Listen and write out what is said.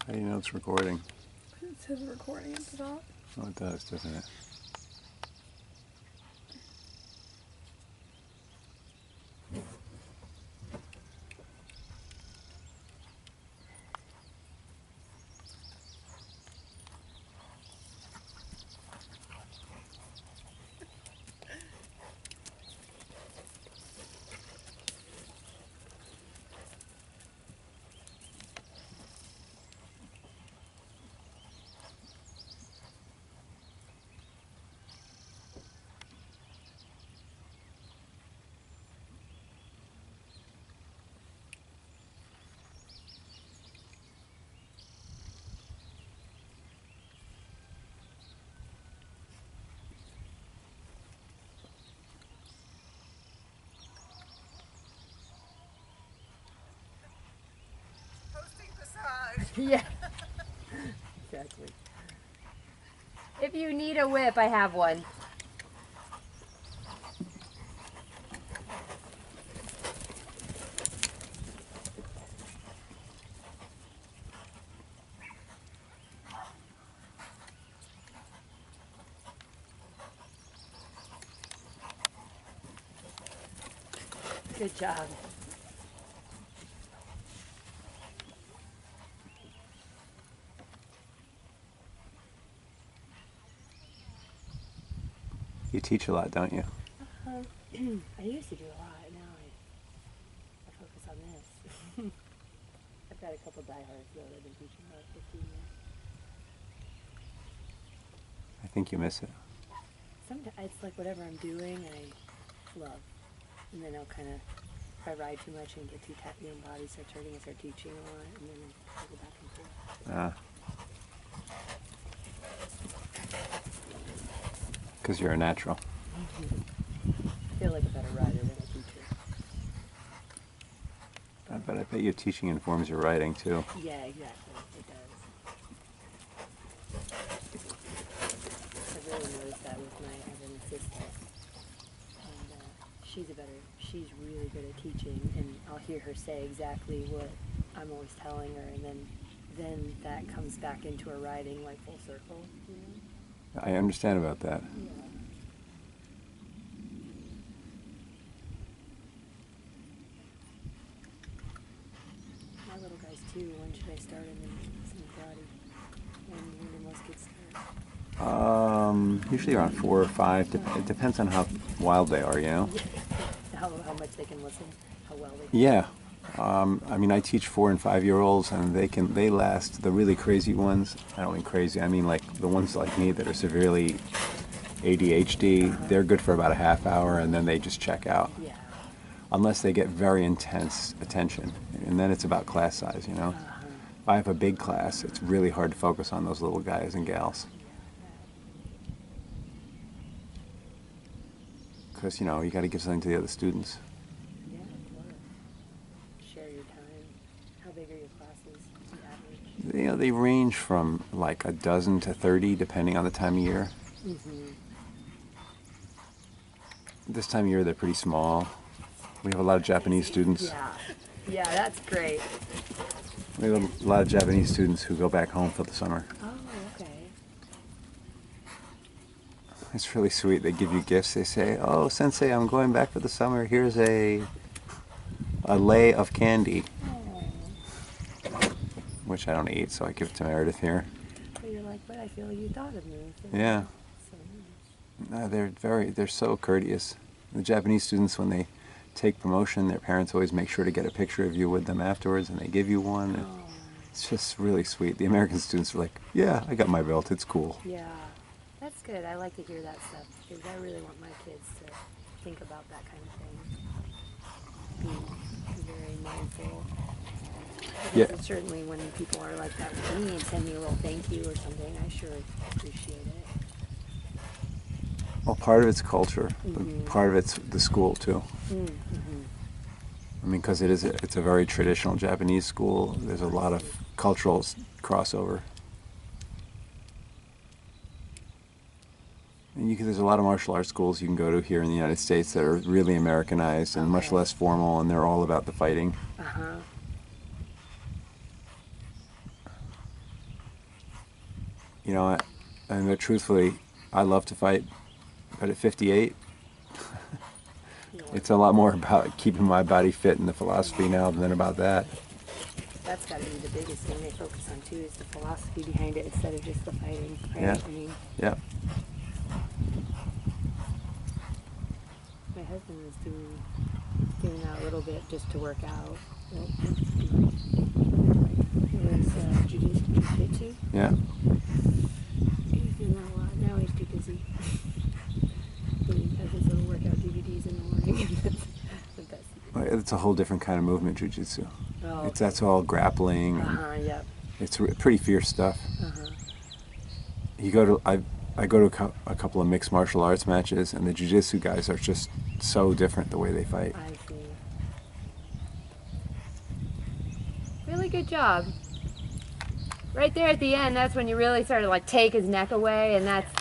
How do you know it's recording? It says recording at the top. Oh, it does, doesn't it? Yeah, exactly. If you need a whip, I have one. Good job. You teach a lot, don't you? I used to do a lot. Now I focus on this. I've got a couple diehards though that I've been teaching about 15 years. I think you miss it. Sometimes it's like whatever I'm doing, I love, and then I'll kind of, if I ride too much and get too tight, my body starts hurting, I start teaching a lot, and then I go back and forth. Because you're a natural. I feel like a better rider than a teacher. But I bet your teaching informs your writing too. Yeah, exactly. It does. I've really noticed that with I have an assistant, and she's really good at teaching, and I'll hear her say exactly what I'm always telling her, and then that comes back into her writing like full circle. You know? I understand about that. Yeah. My little guys too. When should I start them in some karate? When do most kids start? Usually around 4 or 5. It depends on how wild they are, you know? How much they can listen, how well they can. Yeah. I mean, I teach 4 and 5-year-olds, and they last. The really crazy ones, I don't mean crazy, I mean like the ones like me that are severely ADHD, they're good for about a half hour, and then they just check out. Yeah. Unless they get very intense attention, and then it's about class size, you know? If I have a big class, it's really hard to focus on those little guys and gals. Because, you know, you got to give something to the other students. Yeah, of course. Share your time. How big are your classes, the average? You know, they range from like a dozen to 30, depending on the time of year. Mm-hmm. This time of year, they're pretty small. We have a lot of Japanese students. Yeah, that's great. We have a lot of Japanese students who go back home for the summer. Oh, okay. It's really sweet. They give you gifts. They say, "Oh, Sensei, I'm going back for the summer. Here's a lei of candy," which I don't eat, so I give it to Meredith here. But you're like, but I feel you thought of me. So Yeah. So No, they're so courteous. The Japanese students, when they take promotion, their parents always make sure to get a picture of you with them afterwards, and they give you one. And oh, it's just really sweet. The American students are like, "Yeah, I got my belt. It's cool." yeah. That's good. I like to hear that stuff because I really want my kids to think about that kind of thing. Be very mindful. Yeah. Because certainly when people are like that with me and send me a little thank you or something, I sure appreciate it. Well, part of it's culture, but Mhm. part of it's the school too. Mm-hmm. I mean, because it's a very traditional Japanese school. There's a lot of cultural crossover. And there's a lot of martial arts schools you can go to here in the United States that are really Americanized and much Okay. less formal, and they're all about the fighting. Uh-huh. You know, truthfully, I love to fight, but at 58, You know, it's a lot more about keeping my body fit and the philosophy now than about that. that's got to be the biggest thing they focus on too, is the philosophy behind it instead of just the fighting, right? Yeah. I mean, Yeah. my husband was doing that a little bit just to work out. It was jiu-jitsu. Yeah. He was doing that a lot. Now he's too busy. He has his little workout DVDs in the morning. But that's, It's a whole different kind of movement, jiu-jitsu. oh, That's all grappling. yep. It's pretty fierce stuff. Uh-huh. You go to I go to a couple of mixed martial arts matches, and the jiu-jitsu guys are just so different the way they fight. I see. Really good job. Right there at the end, that's when you really sort of like take his neck away, and that's